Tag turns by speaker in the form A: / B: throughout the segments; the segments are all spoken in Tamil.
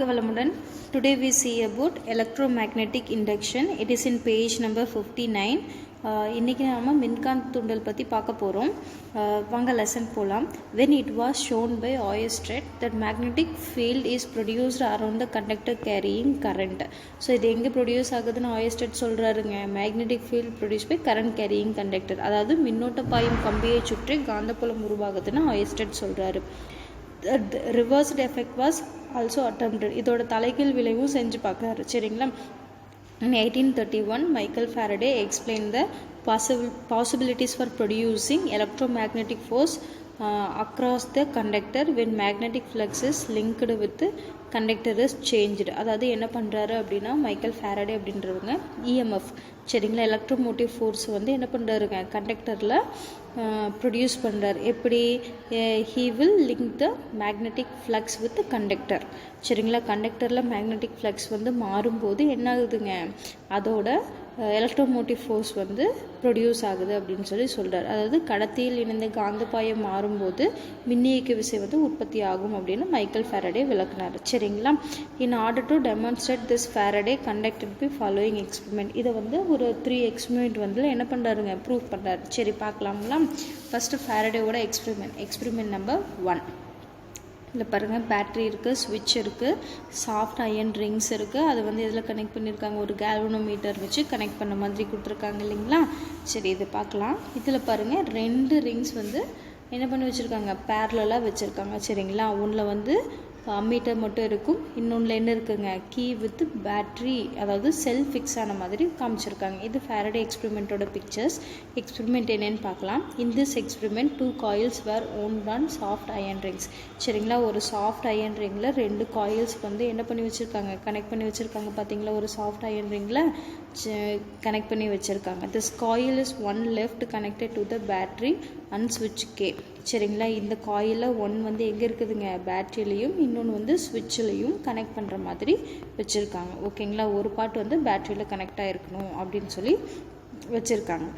A: Valamudan. Today we see about electromagnetic induction. It is in page number 59. இன்னைக்கு நாம மின்காந்த தூண்டல் பற்றி பார்க்க போகிறோம். வாங்க லெசன் போகலாம். When it was shown by Oersted that magnetic field is produced around the conductor carrying current. So இது எங்கே ப்ரொடியூஸ் ஆகுதுன்னு Oersted சொல்கிறாருங்க. Magnetic field produce by current carrying conductor, அதாவது மின்னோட்ட பாயும் கம்பியை சுற்றி காந்தப்புலம் உருவாகுதுன்னு Oersted சொல்கிறாரு. The reversed effect was also attempted. இதோட தலைகீழ் விளைவும் செஞ்சு பார்க்குறாரு. சரிங்களா? In 1831, Michael Faraday explained the possibilities for producing electromagnetic force across the conductor when magnetic flux is linked with the conductor is changed. அதாவது என்ன பண்ணுறாரு அப்படின்னா, மைக்கேல் ஃபேரடே அப்படின்றவங்க இஎம்எஃப், சரிங்களா, எலக்ட்ரோமோட்டிவ் ஃபோர்ஸ் வந்து என்ன பண்ணுறாருங்க, கண்டக்டரில் ப்ரொடியூஸ் பண்ணுறாரு. எப்படி? He will link the magnetic flux with conductor. சரிங்களா? கண்டக்டரில் மேக்னெட்டிக் ஃப்ளக்ஸ் வந்து மாறும்போது என்ன ஆகுதுங்க, அதோட எலக்ட்ரோமோட்டிவ் ஃபோர்ஸ் வந்து ப்ரொடியூஸ் ஆகுது அப்படின்னு சொல்கிறார். அதாவது கடத்தியில் இணைந்த காந்தப்பாயம் மாறும்போது மின்னியக்கு விசை வந்து உற்பத்தி ஆகும் அப்படின்னு மைக்கேல் ஃபேரடே விளக்குனார். சரிங்களா? In order to demonstrate this Faraday conducted by following experiment. இதை வந்து ஒரு 3 எக்ஸ்பெரிமெண்ட் வந்து என்ன பண்ணுறாருங்க, ப்ரூவ் பண்ணுறாரு. சரி, பார்க்கலாங்களா? ஃபஸ்ட்டு ஃபேரடேவோட எக்ஸ்பெரிமெண்ட் நம்பர் 1. இதில் பாருங்கள், பேட்ரி இருக்குது, ஸ்விட்ச் இருக்குது, சாஃப்ட் அயன் ரிங்ஸ் இருக்குது. அதை வந்து இதில் கனெக்ட் பண்ணியிருக்காங்க, ஒரு கேல்வனோமீட்டர் வச்சு கனெக்ட் பண்ண மாதிரி கொடுத்துருக்காங்க இல்லைங்களா? சரி, இது பார்க்கலாம். இதில் பாருங்கள், 2 ரிங்ஸ் வந்து என்ன பண்ணி வச்சுருக்காங்க, பேரலாக வச்சுருக்காங்க. சரிங்களா? ஒன்றில் வந்து அம்மீட்டர் மட்டும் இருக்கும், இன்னொன்றில் என்ன இருக்குங்க, கீ வித் பேட்ரி, அதாவது செல் ஃபிக்ஸ் ஆன மாதிரி காமிச்சிருக்காங்க. இது ஃபேரடே எக்ஸ்பெரிமெண்ட்டோட பிக்சர்ஸ். எக்ஸ்பெரிமெண்ட் என்னன்னு பார்க்கலாம். In this experiment 2 coils were wound on soft iron rings. சரிங்களா? ஒரு சாஃப்ட் அயன் ரிங்கில் 2 காயில்ஸ் வந்து என்ன பண்ணி வச்சுருக்காங்க, கனெக்ட் பண்ணி வச்சுருக்காங்க. பார்த்தீங்களா? ஒரு சாஃப்ட் அயன் ரிங்கில் கனெக்ட் பண்ணி வச்சுருக்காங்க. This coil is one left connected to the battery and ஸ்விட்ச் கே. சரிங்களா? இந்த காயிலில் 1 வந்து எங்கே இருக்குதுங்க, பேட்டரியிலையும், இன்னொன்று வந்து ஸ்விட்சிலையும் கனெக்ட் பண்ணுற மாதிரி வச்சுருக்காங்க. ஓகேங்களா? ஒரு பார்ட் வந்து பேட்டரியில் கனெக்ட் ஆகிருக்கணும் அப்படின்னு சொல்லி வச்சுருக்காங்க.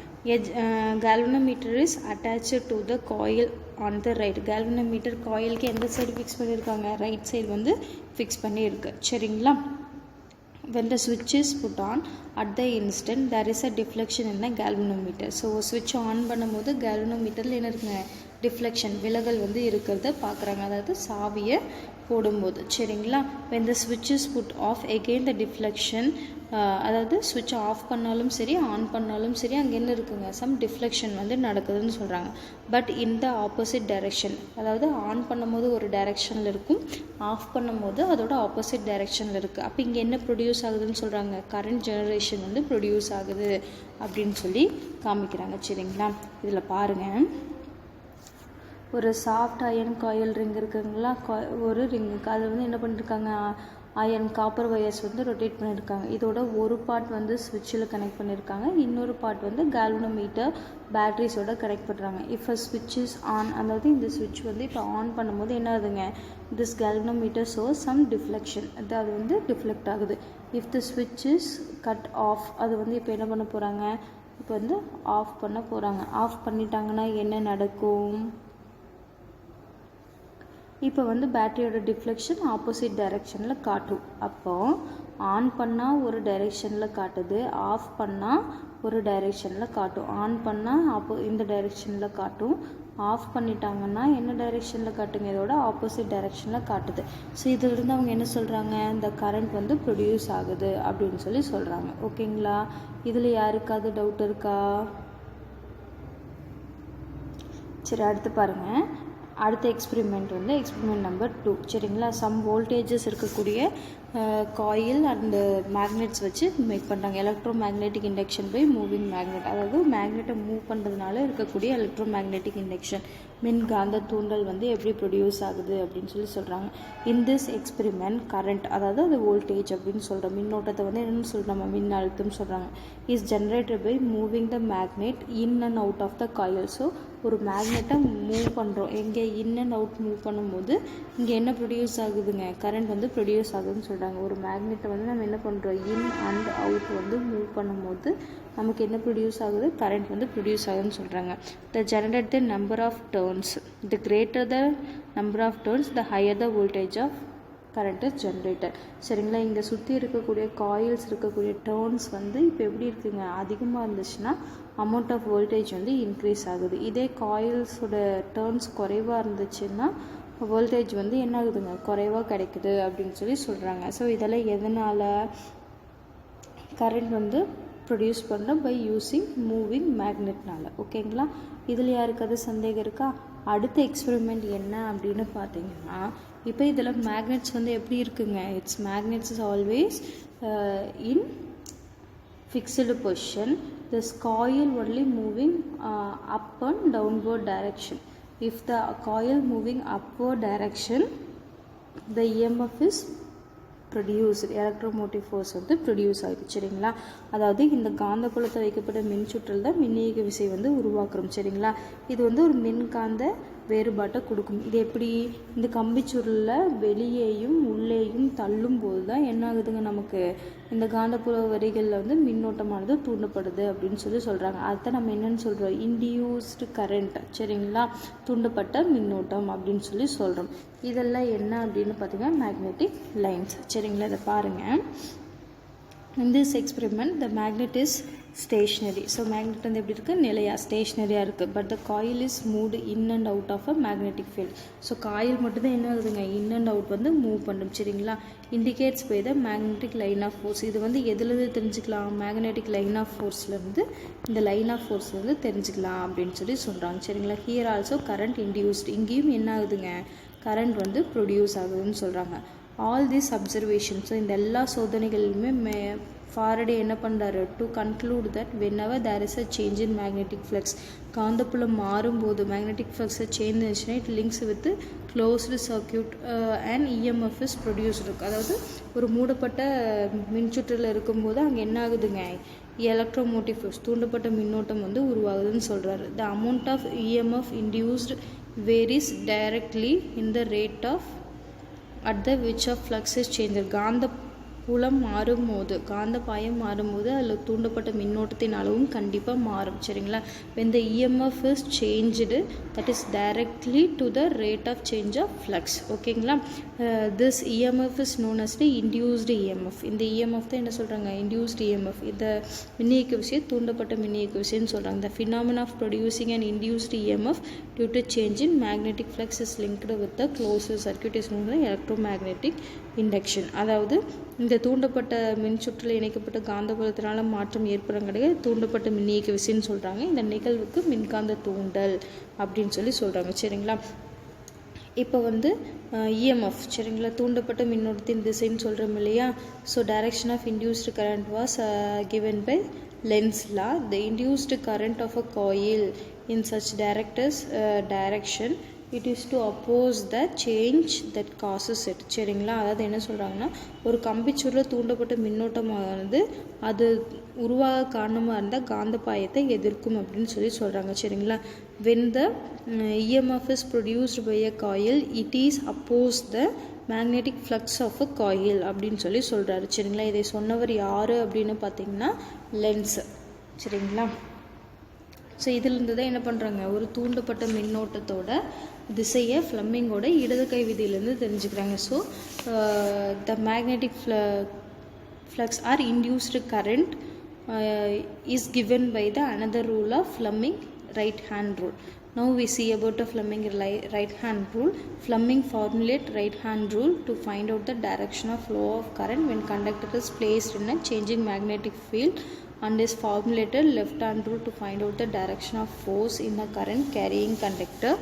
A: galvanometer is attached to the coil on the right. galvanometer காயிலுக்கு எந்த சைடு ஃபிக்ஸ் பண்ணியிருக்காங்க, ரைட் சைடு வந்து ஃபிக்ஸ் பண்ணியிருக்கு. சரிங்களா? when the switch is put on, at the instant there is a deflection in the galvanometer. So ஸ்விட்ச் ஆன் பண்ணும்போது galvanometerல என்ன இருக்குங்க, டிஃப்ளெக்ஷன், விலகல் வந்து இருக்கிறத பார்க்குறாங்க, அதாவது சாவியை போடும்போது. சரிங்களா? when the switch is put off, again the deflection, அதாவது ஸ்விட்ச் ஆஃப் பண்ணாலும் சரி ஆன் பண்ணாலும் சரி அங்கே என்ன இருக்குங்க, சம் டிஃப்ளெக்ஷன் வந்து நடக்குதுன்னு சொல்கிறாங்க. But in the opposite direction, அதாவது ஆன் பண்ணும்போது ஒரு டைரெக்ஷனில் இருக்கும், ஆஃப் பண்ணும்போது அதோட ஆப்போசிட் டைரெக்ஷனில் இருக்குது. அப்போ இங்கே என்ன ப்ரொடியூஸ் ஆகுதுன்னு சொல்கிறாங்க, கரண்ட் ஜெனரேஷன் வந்து ப்ரொடியூஸ் ஆகுது அப்படின்னு சொல்லி காமிக்கிறாங்க. சரிங்களா? இதில் பாருங்கள், ஒரு சாஃப்ட் அயன் காயில் ரிங் இருக்குங்களா, ஒரு ரிங்குக்கு அது வந்து என்ன பண்ணியிருக்காங்க, அயன் காப்பர் வயர்ஸ் வந்து ரொட்டேட் பண்ணியிருக்காங்க. இதோட ஒரு பார்ட் வந்து ஸ்விட்சில் கனெக்ட் பண்ணியிருக்காங்க, இன்னொரு பார்ட் வந்து galvanometer பேட்ரிஸோட கனெக்ட் பண்ணுறாங்க. இஃப் அ ஸ்விட்ச் இஸ் ஆன், அதாவது இந்த ஸ்விட்ச் வந்து இப்போ ஆன் பண்ணும்போது என்ன ஆகுதுங்க, this galvanometer shows some deflection, அது வந்து டிஃப்ளெக்ட் ஆகுது. இஃப் த ஸ்விட்ச் இஸ் கட் ஆஃப், அது வந்து இப்போ என்ன பண்ண போகிறாங்க, இப்போ வந்து ஆஃப் பண்ண போகிறாங்க. ஆஃப் பண்ணிட்டாங்கன்னா என்ன நடக்கும், இப்போ வந்து பேட்டரியோட டிஃப்ளெக்ஷன் ஆப்போசிட் டைரெக்ஷனில் காட்டும். அப்போது ஆன் பண்ணால் ஒரு டைரெக்ஷனில் காட்டுது, ஆஃப் பண்ணால் ஒரு டைரெக்ஷனில் காட்டும். ஆன் பண்ணால் இந்த டைரெக்ஷனில் காட்டும், ஆஃப் பண்ணிட்டாங்கன்னா என்ன டைரெக்ஷனில் காட்டுங்க, இதோட ஆப்போசிட் டைரெக்ஷனில் காட்டுது. ஸோ இதிலிருந்து அவங்க என்ன சொல்கிறாங்க, இந்த கரண்ட் வந்து ப்ரொடியூஸ் ஆகுது அப்படின்னு சொல்லி சொல்கிறாங்க. ஓகேங்களா? இதில் யாருக்காவது டவுட் இருக்கா? சரி, அடுத்து பாருங்கள். அடுத்த எக்ஸ்பெரிமெண்ட் வந்து எக்ஸ்பெரிமெண்ட் நம்பர் 2. சரிங்களா? சம் வோல்டேஜஸ் இருக்கக்கூடிய காயில் அண்டு மேக்னெட்ஸ் வச்சு மேக் பண்ணுறாங்க. Electromagnetic induction by moving magnet, அதாவது மேக்னெட்டை மூவ் பண்ணுறதுனால இருக்கக்கூடிய எலக்ட்ரோ மேக்னெட்டிக் இண்டக்ஷன், மின்காந்த தூண்டல் வந்து எப்படி ப்ரொடியூஸ் ஆகுது அப்படின்னு சொல்லி சொல்கிறாங்க. இன் திஸ் எக்ஸ்பெரிமெண்ட் கரண்ட், அதாவது அது வோல்டேஜ் அப்படின்னு சொல்கிறோம், மின்னோட்டத்தை வந்து என்னென்னு சொல்கிறோம், மின் அழுத்தம் சொல்கிறாங்க, is generated by moving the magnet in and out of the coil. So ஒரு மேக்னெட்டை மூவ் பண்ணுறோம், எங்கே இன் அண்ட் அவுட் மூவ் பண்ணும்போது இங்கே என்ன ப்ரொடியூஸ் ஆகுதுங்க, கரண்ட் வந்து ப்ரொடியூஸ் ஆகுதுன்னு சொல்கிறாங்க. ஒரு மேக்னெட்டை வந்து நம்ம என்ன பண்ணுறோம், இன் அண்ட் அவுட் வந்து மூவ் பண்ணும்போது நமக்கு என்ன ப்ரொடியூஸ் ஆகுது, கரண்ட் வந்து ப்ரொடியூஸ் ஆகுதுன்னு சொல்கிறாங்க. The generate the number of turns, the greater the number of turns the higher the voltage of current is generated. சரிங்களா, இங்கே சுற்றி இருக்கக்கூடிய காயில்ஸ் இருக்கக்கூடிய டர்ன்ஸ் வந்து இப்போ எப்படி இருக்குங்க, அதிகமாக இருந்துச்சுன்னா அமௌண்ட் ஆஃப் வோல்டேஜ் வந்து இன்க்ரீஸ் ஆகுது. இதே காயில்ஸோட டர்ன்ஸ் குறைவாக இருந்துச்சுன்னா வோல்டேஜ் வந்து என்ன ஆகுதுங்க, குறைவாக கிடைக்குது அப்படின்னு சொல்லி சொல்கிறாங்க. ஸோ இதெல்லாம் எதனால் கரண்ட் வந்து ப்ரொடியூஸ் பண்ணுறோம், பை யூஸிங் மூவிங் மேக்னெட்னால. ஓகேங்களா, இதில் யாருக்காவது சந்தேகம் இருக்கா? அடுத்த எக்ஸ்பெரிமெண்ட் என்ன அப்படின்னு பார்த்தீங்கன்னா, இப்போ இதில் மேக்னெட்ஸ் வந்து எப்படி இருக்குங்க, it's magnets is always in fixed position, this coil only moving up and downward direction. If the coil moving upward direction, the EMF is produced, electromotive force வந்து ப்ரொடியூஸ் ஆகுது. சரிங்களா, அதாவது இந்த காந்தப்புலத்தை வைக்கப்பட்ட மின்சுற்றில் தான் மின்னியக்கு விசை வந்து உருவாக்குறோம். சரிங்களா, இது வந்து ஒரு மின்காந்த வேறுபாட்டை கொடுக்கும். இது எப்படி, இந்த கம்பிச்சுருளில் வெளியேயும் உள்ளேயும் தள்ளும் போது தான் என்ன ஆகுதுங்க, நமக்கு இந்த காந்தப்புல வரிகளில் வந்து மின்னோட்டமானது தூண்டப்படுது அப்படின்னு சொல்லி சொல்கிறாங்க. அதுதான் நம்ம என்னென்னு சொல்கிறோம், இன்டியூஸ்டு கரண்ட். சரிங்களா, தூண்டப்பட்ட மின்னோட்டம் அப்படின்னு சொல்லி சொல்கிறோம். இதெல்லாம் என்ன அப்படின்னு பார்த்தீங்கன்னா மேக்னெட்டிக் லைன்ஸ். சரிங்களா, இதை பாருங்கள். In this experiment the magnet is stationary. So magnet வந்து எப்படி இருக்குது, நிலையாக ஸ்டேஷ்னரியாக இருக்குது. But the coil is moved in and out of a magnetic field. So coil மட்டும்தான் என்ன ஆகுதுங்க, in and out வந்து மூவ் பண்ணும். சரிங்களா, indicates by the magnetic line of force. இது வந்து எதுலேருந்து தெரிஞ்சுக்கலாம், மேக்னெட்டிக் லைன் ஆஃப் ஃபோர்ஸ்லேருந்து, இந்த லைன் ஆஃப் ஃபோர்ஸ்லேருந்து தெரிஞ்சுக்கலாம் அப்படின்னு சொல்லி சொல்கிறாங்க. சரிங்களா, ஹியர் ஆல்சோ கரண்ட் இன்டியூஸ்டு, இங்கேயும் என்ன ஆகுதுங்க, கரண்ட் வந்து ப்ரொடியூஸ் ஆகுதுன்னு சொல்கிறாங்க. ஆல் தீஸ் அப்சர்வேஷன்ஸ், இந்த எல்லா சோதனைகளிலுமே ஃபாரடே என்ன பண்ணுறாரு, to conclude that whenever there is a change in magnetic flux, காந்தப்புலம் மாறும்போது மேக்னெட்டிக் ஃப்ளக்ஸை சேஞ்ச் இருந்துச்சுன்னா it links with closed circuit and EMF is produced இருக்கும். அதாவது ஒரு மூடப்பட்ட மின்சுற்றில் இருக்கும்போது அங்கே என்ன ஆகுதுங்க, எலக்ட்ரோமோட்டிவ் ஃபோர்ஸ் தூண்டப்பட்ட மின்னோட்டம் வந்து உருவாகுதுன்னு சொல்கிறாரு. The amount of EMF induced varies directly in the rate of at the which of flux is changed. காந்த புலம் மாறும்போது, காந்த பாயம் மாறும்போது அதில் தூண்டப்பட்ட மின்னோட்டத்தின் அளவும் கண்டிப்பாக மாறும். சரிங்களா, when the EMF is changed, that is directly to the rate of change of flux. ஓகேங்களா, this EMF is known as the induced EMF. இந்த EMF தான் என்ன சொல்கிறாங்க, induced EMF. இந்த மின்னியக்கு விசை தூண்டப்பட்ட மின்னியக்கு விசைன்னு சொல்கிறாங்க. The phenomenon of producing an induced EMF due to change in magnetic flux is linked with the closed circuit is known as electromagnetic induction. அதாவது இந்த தூண்டப்பட்ட மின்சுற்றில் இணைக்கப்பட்ட காந்தப்புலத்தினால மாற்றம் ஏற்படும் கிடையாது, தூண்டப்பட்ட மின்னியக்கு விசைன்னு சொல்கிறாங்க. இந்த நிகழ்வுக்கு மின்காந்த தூண்டல் அப்படின்னு சொல்லி சொல்கிறாங்க. சரிங்களா, இப்போ வந்து EMF. சரிங்களா, தூண்டப்பட்ட மின்னோட்டத்தின் திசைன்னு சொல்கிறோம் இல்லையா. So direction of induced current was given by Lenz law. The induced current of a coil in such direction, it is to oppose the change that causes it. சரிங்களா, அதாவது என்ன சொல்கிறாங்கன்னா, ஒரு கம்பிச்சுருளில் தூண்டப்பட்ட மின்னோட்டமானது அது உருவாக காரணமாக இருந்தால் காந்தப்பாயத்தை எதிர்க்கும் அப்படின்னு சொல்லி சொல்கிறாங்க. சரிங்களா, when the EMF is produced by a coil, it is oppose the magnetic flux of a coil அப்படின்னு சொல்லி சொல்கிறாரு. சரிங்களா, இதை சொன்னவர் யார் அப்படின்னு பார்த்தீங்கன்னா லென்ஸ். சரிங்களா, ஸோ இதிலிருந்து தான் என்ன பண்ணுறாங்க, ஒரு தூண்டப்பட்ட மின்னோட்டத்தோட திசையை ஃப்ளமிங்கோட இடது கை விதியிலேருந்து தெரிஞ்சுக்கிறாங்க. So the magnetic flux or induced current is given by the another rule of Fleming right hand rule. Now we see about the Fleming right hand rule. Fleming formulate right hand rule to find out the direction of flow of current when conductor is placed in a changing magnetic field, and is formulated left hand rule to find out the direction of force in the current carrying conductor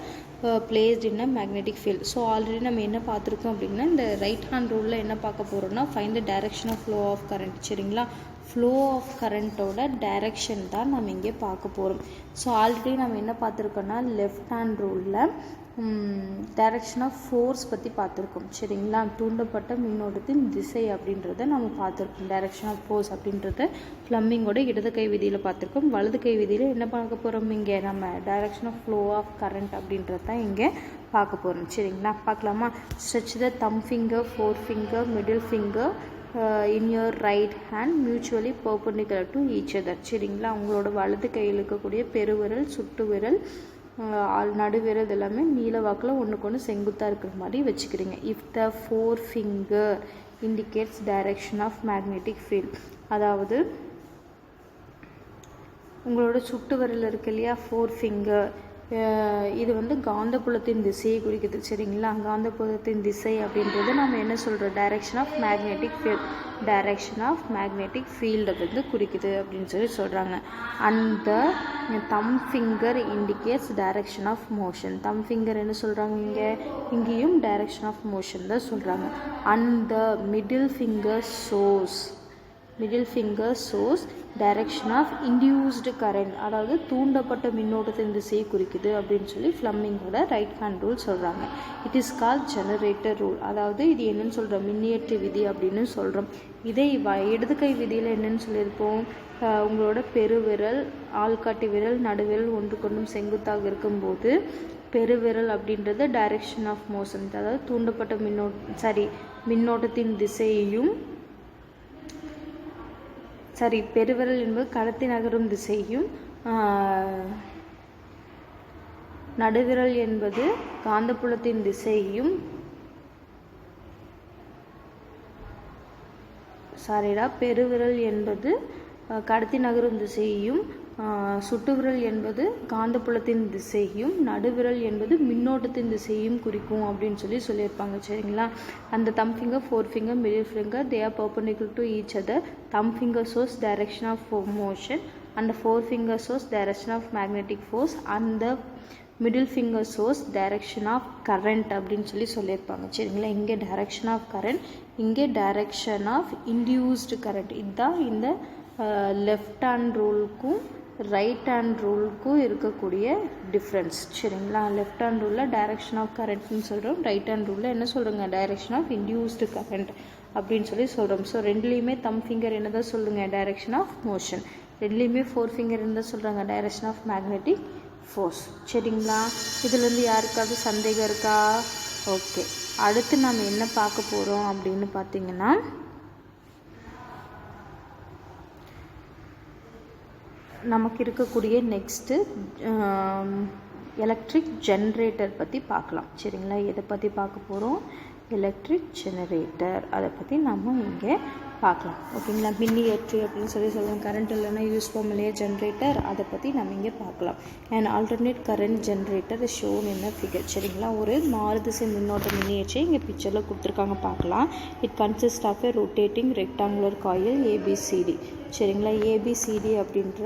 A: placed in a magnetic field. So already நம்ம என்ன பார்த்துருக்கோம் அப்படின்னா, இந்த ரைட் ஹேண்ட் ரூலில் என்ன பார்க்க போகிறோம்னா, find the direction of flow of current. சரிங்களா, ஃப்ளோ ஆஃப் கரண்ட்டோட டைரக்ஷன் தான் நம்ம இங்கே பார்க்க போகிறோம். ஸோ ஆல்ரெடி நம்ம என்ன பார்த்துருக்கோன்னா, லெஃப்ட் ஹேண்ட் ரூலில் டைரக்ஷன் ஆஃப் ஃபோர்ஸ் பற்றி பார்த்துருக்கோம். சரிங்களா, தூண்டப்பட்ட மின்னோட்டத்தின் திசை அப்படின்றத நம்ம பார்த்துருக்கோம். டைரக்ஷன் ஆஃப் ஃபோர்ஸ் அப்படின்றத ஃப்ளமிங்கோட இடது கை விதியில் பார்த்துருக்கோம். வலது கை விதியில் என்ன பார்க்க போகிறோம், இங்கே நம்ம direction of flow of current அப்படின்றது தான் இங்கே பார்க்க போகிறோம். சரிங்களா, பார்க்கலாமா. Stretch the thumb finger, forefinger, middle finger in your right hand mutually perpendicular to each other. சரிங்களா, உங்களோட வலது கையில் இருக்கக்கூடிய பெருவிரல், சுட்டு விரல் நடுவிரல் எல்லாமே நீல வாக்கில் ஒன்றுக்கு ஒன்று செங்குத்தாக இருக்கிற மாதிரி வச்சுக்கிறீங்க. If the forefinger indicates direction of magnetic field, அதாவது உங்களோட சுட்டு விரல் இருக்கு இல்லையா, ஃபோர் ஃபிங்கர், இது வந்து காந்தப்புலத்தின் திசையை குறிக்குது. சரிங்களா, காந்தப்புலத்தின் திசை அப்படின்றது நம்ம என்ன சொல்கிறோம், direction of magnetic field, direction of magnetic ஃபீல்டை வந்து குறிக்குது அப்படின்னு சொல்கிறாங்க. அந்த thumb finger indicates direction of motion. Thumb finger என்ன சொல்கிறாங்க இங்கேயும் டைரக்ஷன் ஆஃப் மோஷன் தான் சொல்கிறாங்க. அந்த middle finger shows direction of induced current, அதாவது தூண்டப்பட்ட மின்னோட்டத்தின் திசையை குறிக்குது அப்படின்னு சொல்லி ஃப்ளமிங்கோட ரைட் ஹேண்ட் ரூல் சொல்கிறாங்க. It is call generator rule, அதாவது இது என்னன்னு சொல்கிறோம், மின்னியற்ற விதி அப்படின்னு சொல்கிறோம். இதை இடது கை விதியில் என்னன்னு சொல்லியிருப்போம், உங்களோட பெருவிரல், ஆள்காட்டி விரல், நடுவிரல் ஒன்றுக்கொன்றும் செங்குத்தாக இருக்கும்போது பெருவிரல் அப்படின்றது டைரக்ஷன் ஆஃப் மோஷன், அதாவது தூண்டப்பட்ட மின்னோட்டத்தின் திசையையும், பெருவிரல் என்பது கடத்தி நகரும் திசையும், நடுவிரல் என்பது காந்தப்புலத்தின் திசையையும், பெருவிரல் என்பது கடத்தி நகரும் திசையையும், சுட்டுவிரல் என்பது காந்தப்புலத்தின் திசையும், நடுவிரல் என்பது மின்னோட்டத்தின் திசையும் குறிக்கும் அப்படின்னு சொல்லியிருப்பாங்க. சரிங்களா, அந்த thumb finger, forefinger, middle finger, they are perpendicular to each other. Thumb finger shows direction of motion and forefinger shows direction of magnetic force and the middle finger shows direction of current அப்படின்னு சொல்லியிருப்பாங்க. சரிங்களா, இங்கே டைரக்ஷன் ஆஃப் கரண்ட், இங்கே டைரக்ஷன் ஆஃப் இன்டியூஸ்டு கரண்ட். இதுதான் இந்த லெஃப்ட் ஹேண்ட் ரூலுக்கும் ரைட் ஹேண்ட் ரூலுக்கும் இருக்கக்கூடிய டிஃப்ரென்ஸ். சரிங்களா, லெஃப்ட் ஹேண்ட் ரூலில் டைரக்ஷன் ஆஃப் கரண்ட்னு சொல்கிறோம், ரைட் ஹேண்ட் ரூலில் என்ன சொல்கிறோங்க, டைரக்ஷன் ஆஃப் இன்டியூஸ்டு கரண்ட் அப்படின்னு சொல்கிறோம். ஸோ ரெண்டுலேயுமே தம் ஃபிங்கர் என்ன தான் சொல்லுங்க, டைரக்ஷன் ஆஃப் மோஷன். ரெண்டுலேயுமே ஃபோர் ஃபிங்கர் என்ன தான் சொல்கிறாங்க, டைரக்ஷன் ஆஃப் மேக்னெட்டிக் ஃபோர்ஸ். சரிங்களா, இதுலேருந்து யாருக்காவது சந்தேகம் இருக்கா? ஓகே, அடுத்து நாம் என்ன பார்க்க போகிறோம் அப்படின்னு பார்த்தீங்கன்னா, நமக்கு இருக்கக்கூடிய நெக்ஸ்ட்டு எலக்ட்ரிக் ஜென்ரேட்டர் பற்றி பார்க்கலாம். சரிங்களா, எதை பற்றி பார்க்க போகிறோம், எலக்ட்ரிக் ஜெனரேட்டர், அதை பற்றி நம்ம இங்கே பார்க்கலாம். ஓகேங்களா, மின்னியற்றி அப்படின்னு சொல்லுவோம், கரண்ட் இல்லைன்னா யூஸ் பண்ண இல்லையா ஜென்ரேட்டர், அதை பற்றி நம்ம இங்கே பார்க்கலாம். And alternate current generator shown என்ன ஃபிகர். சரிங்களா, ஒரு மாறுதிசை மின்னோட்ட மின்னியற்றி இங்கே பிக்சரில் கொடுத்துருக்காங்க, பார்க்கலாம். It consist of a rotating rectangular coil ABCD. சரிங்களா, ஏபிசிடி அப்படின்ற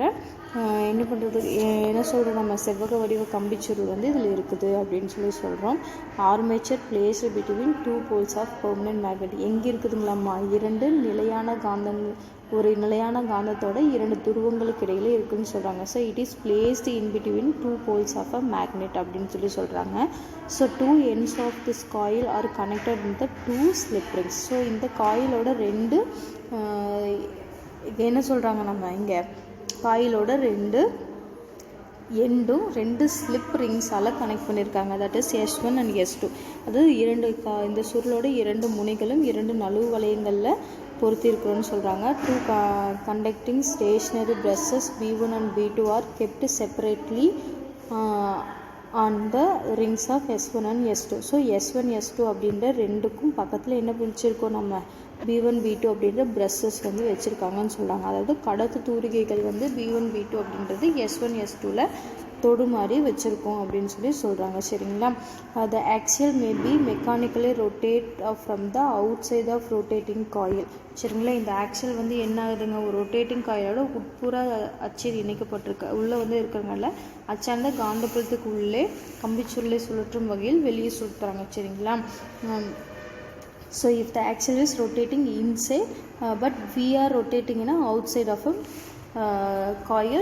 A: என்ன பண்ணுறது, என்ன சொல்கிறோம், நம்ம செவ்வக வடிவ கம்பிச்சுருள் வந்து இதில் இருக்குது அப்படின்னு சொல்கிறோம். Armature placed between two poles of permanent magnet. எங்கே இருக்குதுங்களாம்மா, இரண்டு நிலையான காந்தங்கள், ஒரு நிலையான காந்தத்தோட இரண்டு துருவங்களுக்கு இடையில இருக்குதுன்னு சொல்கிறாங்க. So it is placed in between two poles of a magnet அப்படின்னு சொல்கிறாங்க. So two ends of this coil are connected with the two slip rings. So இந்த காயிலோட ரெண்டு என்ன சொல்கிறாங்க, நம்ம இங்கே காயிலோட ரெண்டு எண்டும் ரெண்டு ஸ்லிப் ரிங்ஸால் கனெக்ட் பண்ணியிருக்காங்க. That is S1 and S2. அதாவது இந்த சுருளோட இரண்டு முனைகளும் இரண்டு நழுவு வளையங்களில் பொருத்திருக்கிறோன்னு சொல்கிறாங்க. Two conducting stationary brushes B1 and B2 are kept separately on the rings of S1 and S2. So S1 S2 அப்படின்ற ரெண்டுக்கும் பக்கத்தில் என்ன பிடிச்சிருக்கோம், நம்ம B1 B2 அப்படின்ற ப்ரஷஸ் வந்து வச்சுருக்காங்கன்னு சொல்கிறாங்க. அதாவது கடத்து தூரிகைகள் வந்து B1 B2 அப்படின்றது S1 S2ல தொடு மாதிரி வச்சுருக்கோம் அப்படின்னு சொல்கிறாங்க. சரிங்களா, the axial may be mechanically rotate from the outside of rotating coil. சரிங்களா, இந்த ஆக்சியல் வந்து என்ன ஆகுதுங்க, ஒரு ரொட்டேட்டிங் காயிலோட உட்புற அச்சில் இணைக்கப்பட்டிருக்க உள்ளே வந்து இருக்கிறனால அச்சார்ந்த காந்தப்புலத்துக்கு உள்ளே கம்பிச்சுருளை சுழற்றும் வகையில் வெளியே சுற்றுறாங்க. சரிங்களா, so if the axle is rotating inside but we are rotating in a outside of a coil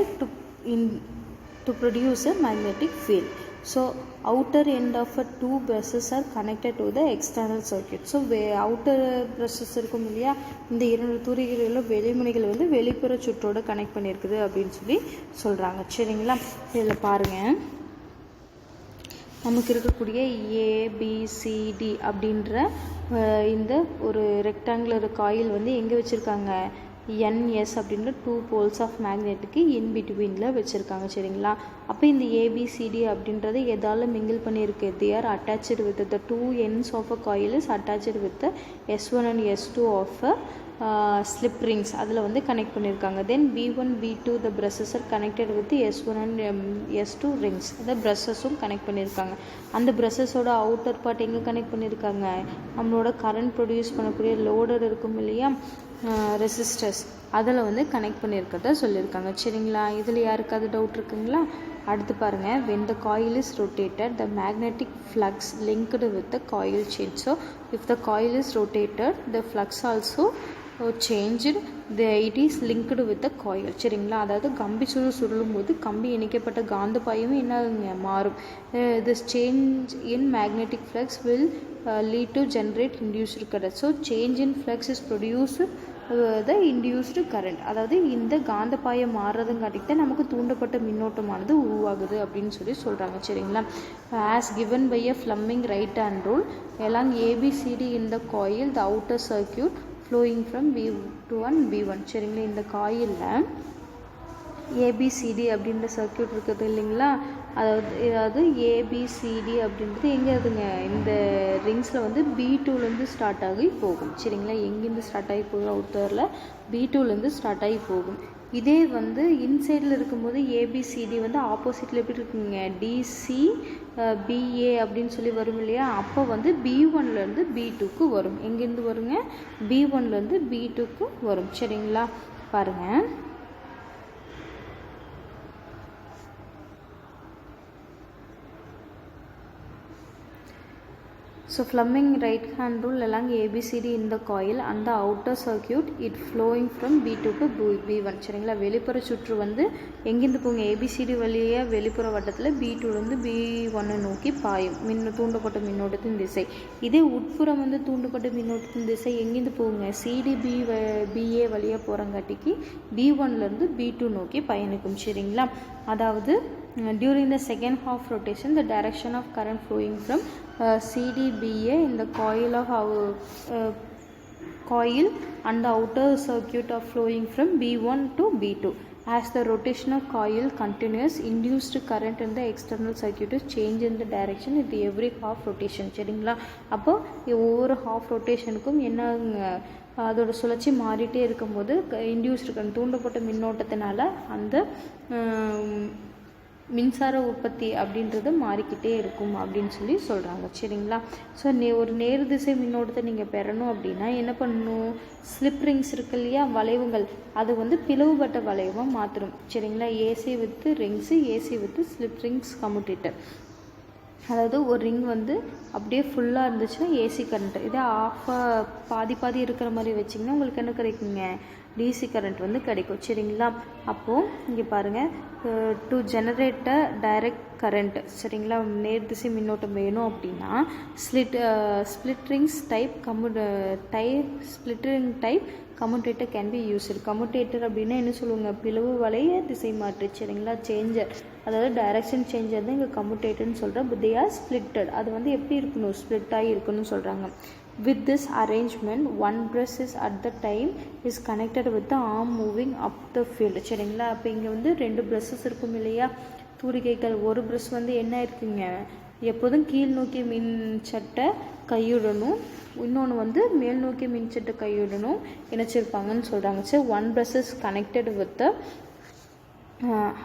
A: to produce a magnetic field. So outer end of a two brushes are connected to the external circuit. So outer brushes இருக்கும் இல்லையா, இந்த இரண்டு தூரிகைகளில் வெளிமுனைகள் வந்து வெளிப்புற சுற்றோடு கனெக்ட் பண்ணியிருக்குது அப்படின்னு சொல்கிறாங்க. சரிங்களா, இதில் பாருங்கள், நமக்கு இருக்கக்கூடிய ஏபிசிடி அப்படின்ற இந்த ஒரு ரெக்டாங்குலர் காயில் வந்து எங்கே வச்சுருக்காங்க, என்எஸ் அப்படின்ற 2 போல்ஸ் ஆஃப் மேக்னெட்டுக்கு இன் பிட்வீனில் வச்சுருக்காங்க சரிங்களா. அப்போ இந்த ஏபிசிடி அப்படின்றது எதால் மிங்கிள் பண்ணியிருக்கு, they are attach with the 2 ends of a coil is attach with S1 and S2 of slip rings அதில் வந்து கனெக்ட் பண்ணியிருக்காங்க. Then B1 B2 the brushes are connected with S1 and S2 rings, அந்த ப்ரஷஸும் கனெக்ட் பண்ணியிருக்காங்க. அந்த ப்ரஷஸோட அவுட்டர் பார்ட் எங்கே கனெக்ட் பண்ணியிருக்காங்க, நம்மளோட கரண்ட் ப்ரொடியூஸ் பண்ணக்கூடிய லோடர் இருக்கும் இல்லையா ரெசிஸ்டர்ஸ், அதில் வந்து கனெக்ட் பண்ணியிருக்கிறத சொல்லியிருக்காங்க சரிங்களா. இதில் யாருக்காவது டவுட் இருக்குங்களா? அடுத்து பாருங்கள், when the coil is rotated the magnetic flux linked with the coil change. So if the coil is rotated the flux also changed, it is linked with the coil சரிங்களா. அதாவது கம்பி சுருளும் போது கம்பி இணைக்கப்பட்ட காந்த பாயமும் என்ன மாறும். this change in magnetic flux will lead to generate induced current. So change in flux is produced the induced current. அதாவது இந்த காந்த பாயம் மாறுறதுங்காட்டிக்கு தான் நமக்கு தூண்டப்பட்ட மின்னோட்டமானது உருவாகுது அப்படின்னு சொல்கிறாங்க சரிங்களா. as given by a Fleming right hand rule along ABCD in the coil the outer circuit flowing from B2 and B1 சரிங்களா. இந்த காயிலில் ஏபிசிடி அப்படின்ற சர்க்கியூட் இருக்குது இல்லைங்களா. அதாவது ஏபிசிடி அப்படின்றது எங்கே இருக்குதுங்க, இந்த ரிங்ஸில் வந்து B2லேருந்து ஸ்டார்ட் ஆகி போகும் சரிங்களா. எங்கேருந்து ஸ்டார்ட் ஆகி போகும், அவுட்டரில் B2லேருந்து ஸ்டார்ட் ஆகி போகும். இதே வந்து இன்சைடில் இருக்கும்போது ஏபிசிடி வந்து ஆப்போசிட்டில் எப்படி இருக்குங்க, டிசி பிஏ அப்படின்னு சொல்லி வரும் இல்லையா. அப்போ வந்து B1லேருந்து B2க்கு வரும். எங்கேருந்து வருங்க, B1லேருந்து B2க்கு வரும் சரிங்களா. பாருங்கள், so Fleming right hand rule along ABCD in the coil and the outer circuit it flowing from B2 to B1 சரிங்களா. வெளிப்புற சுற்று வந்து எங்கேருந்து போங்க, ஏபிசிடி வழியாக வெளிப்புற வட்டத்தில் B2லேருந்து B1 நோக்கி பாயும் தூண்டப்பட்ட மின்னோட்டத்தின் திசை. இதே உட்புறம் வந்து தூண்டப்பட்ட மின்னோட்டத்தின் திசை எங்கேருந்து போகுங்க, CDBA வழியாக போகிறங்காட்டிக்கு B1லேருந்து B2 நோக்கி பயணிக்கும் சரிங்களா. அதாவது during the second half rotation the direction of current flowing from CDBA in the coil of our coil and the outer circuit of flowing from B1 to B2. As the rotational coil continues, induced current in the external circuit is change in the direction with every half rotation சரிங்களா. அப்போ ஒவ்வொரு half rotationக்கும் என்ன அதோட சுழற்சி மாறிட்டே இருக்கும்போது இன்டியூஸ்டு கரண்ட் தூண்டப்பட்ட மின்னோட்டத்தினால அந்த மின்சார உற்பத்தி அப்படின்றது மாறிக்கிட்டே இருக்கும் அப்படின்னு சொல்கிறாங்க சரிங்களா. ஸோ ஒரு நேர் திசை மின்னோட்டத்தை நீங்கள் பெறணும் அப்படின்னா என்ன பண்ணணும், ஸ்லிப் ரிங்ஸ் இருக்கு இல்லையா, வளைவுகள், அது வந்து பிளவுபட்ட வளைவாக மாற்றணும் சரிங்களா. AC with rings, AC with slip rings commutator. அதாவது ஒரு ரிங் வந்து அப்படியே ஃபுல்லாக இருந்துச்சுன்னா ஏசி கரண்ட், இதே ஆஃபாக பாதி இருக்கிற மாதிரி வச்சிங்கன்னா உங்களுக்கு என்ன கிடைக்குங்க, டிசி கரண்ட் வந்து கிடைக்கும் சரிங்களா. அப்போது இங்கே பாருங்கள், to generate a direct current சரிங்களா, நேர் திசை மின்னோட்டம் வேணும் அப்படின்னா split rings type split type commutator can be used. Commutator அப்படின்னா என்ன சொல்லுவாங்க, பிளவு வளைய திசை மாற்றி சரிங்களா. சேஞ்சர், அதாவது டைரக்ஷன் சேஞ்சர் தான் இங்கே கம்யூட்டேட்டர்னு சொல்கிறேன். பட் தே ஆர் ஸ்பிளிட்டட், அது வந்து எப்படி இருக்கணும், ஸ்பிளிட் ஆகி இருக்கணும்னு சொல்கிறாங்க. With this arrangement one brush is at the time is connected with the arm moving up the field சரிங்களா. அப்போ இங்கே வந்து 2 ப்ரஷஸ் இருக்கும் இல்லையா தூரிகைகள். ஒரு ப்ரஷ் வந்து என்ன இருக்குங்க, எப்போதும் கீழ் நோக்கி மின்சட்டை கையுடனும் இன்னொன்று வந்து மேல் நோக்கி மின்சட்டை கையுடனும் இணைச்சிருப்பாங்கன்னு சொல்கிறாங்க. சரி, one brush is connected with the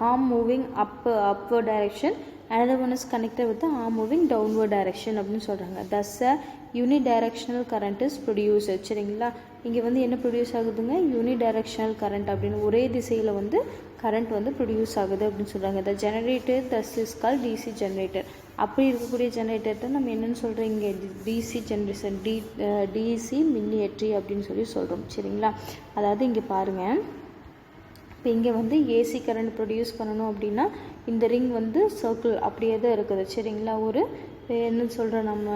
A: arm moving upward direction, another one is connected with the arm moving downward direction அப்படின்னு சொல்கிறாங்க. thus a unidirectional current is produced சரிங்களா. இங்கே வந்து என்ன ப்ரொடியூஸ் ஆகுதுங்க, யூனிடைரக்ஷனல் கரண்ட் அப்படின்னு ஒரே திசையில் வந்து கரண்ட் வந்து ப்ரொடியூஸ் ஆகுது அப்படின்னு சொல்கிறாங்க. the generator thus is called DC generator. அப்படி இருக்கக்கூடிய ஜெனரேட்டர் தான் நம்ம என்னென்னு சொல்கிறோம், இங்கே டிசி ஜென்ரேஷன் டிசி மின்னியற்றி அப்படின்னு சொல்கிறோம் சரிங்களா. அதாவது இங்கே பாருங்கள், இப்போ இங்கே வந்து ஏசி கரண்ட் ப்ரொடியூஸ் பண்ணணும் அப்படின்னா இந்த ரிங் வந்து சர்க்கிள் அப்படியே தான் இருக்குது சரிங்களா. ஒரு என்ன சொல்கிறோம் நம்ம,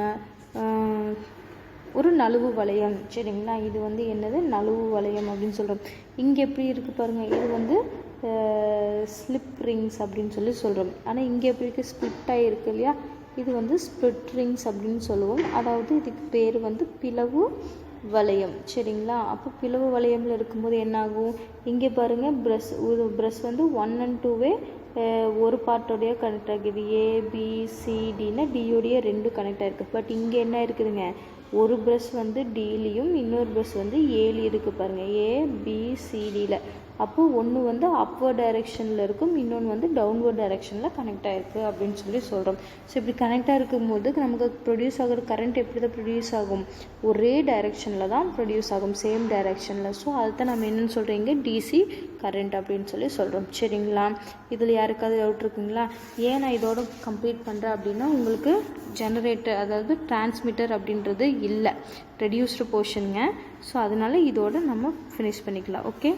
A: ஒரு நழுவு வளையம் சரிங்களா. இது வந்து என்னது, நழுவு வளையம் அப்படின்னு சொல்கிறோம். இங்கே எப்படி இருக்குது பாருங்கள், இது வந்து ஸ்லிப் ரிங்ஸ் அப்படின்னு சொல்கிறோம். ஆனால் இங்கே எப்படி இருக்குது, ஸ்பிளிட்டாக இருக்குது இல்லையா, இது வந்து ஸ்பிளிட் ரிங்ஸ் அப்படின்னு சொல்லுவோம். அதாவது இதுக்கு பேர் வந்து பிளவு வளையம் சரிங்களா. அப்போ பிளவு வளையமில் இருக்கும்போது என்னாகும், இங்கே பாருங்கள் ப்ரஷ் வந்து 1 and 2வே ஒரு பார்ட்டோடைய கனெக்ட் ஆகிது. ABCDனா டியோடைய 2 கனெக்ட் ஆகிருக்கு. பட் இங்கே என்ன இருக்குதுங்க, ஒரு ப்ரஷ் வந்து டிலையும் இன்னொரு ப்ரஷ் வந்து ஏலையும் இருக்குது பாருங்கள், ABCDயில். அப்போது ஒன்று வந்து அப்வர்ட் டைரெக்ஷனில் இருக்கும், இன்னொன்று வந்து டவுன்வர்ட் டைரெக்ஷனில் கனெக்ட் ஆகிருக்கு அப்படின்னு சொல்லி சொல்கிறோம். ஸோ இப்படி கனெக்டாக இருக்கும்போது நமக்கு ப்ரொடியூஸ் ஆகிற கரண்ட் எப்படி தான் ப்ரொடியூஸ் ஆகும், ஒரே டைரெக்ஷனில் தான் ப்ரொடியூஸ் ஆகும், சேம் டைரெக்ஷனில். ஸோ அதுதான் நம்ம என்னென்னு சொல்கிறீங்க, DC கரண்ட் அப்படின்னு சொல்லி சொல்கிறோம் சரிங்களா. இதில் யாருக்காவது டவுட் இருக்குங்களா? ஏன் நான் இதோட கம்ப்ளீட் பண்ணுறேன் அப்படின்னா, உங்களுக்கு ஜெனரேட்டர் அதாவது டிரான்ஸ்மிட்டர் அப்படின்றது இல்லை, ரெடியூஸ்டு போர்ஷனுங்க. ஸோ அதனால் இதோட நம்ம ஃபினிஷ் பண்ணிக்கலாம். Okay,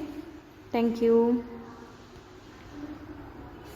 A: thank you.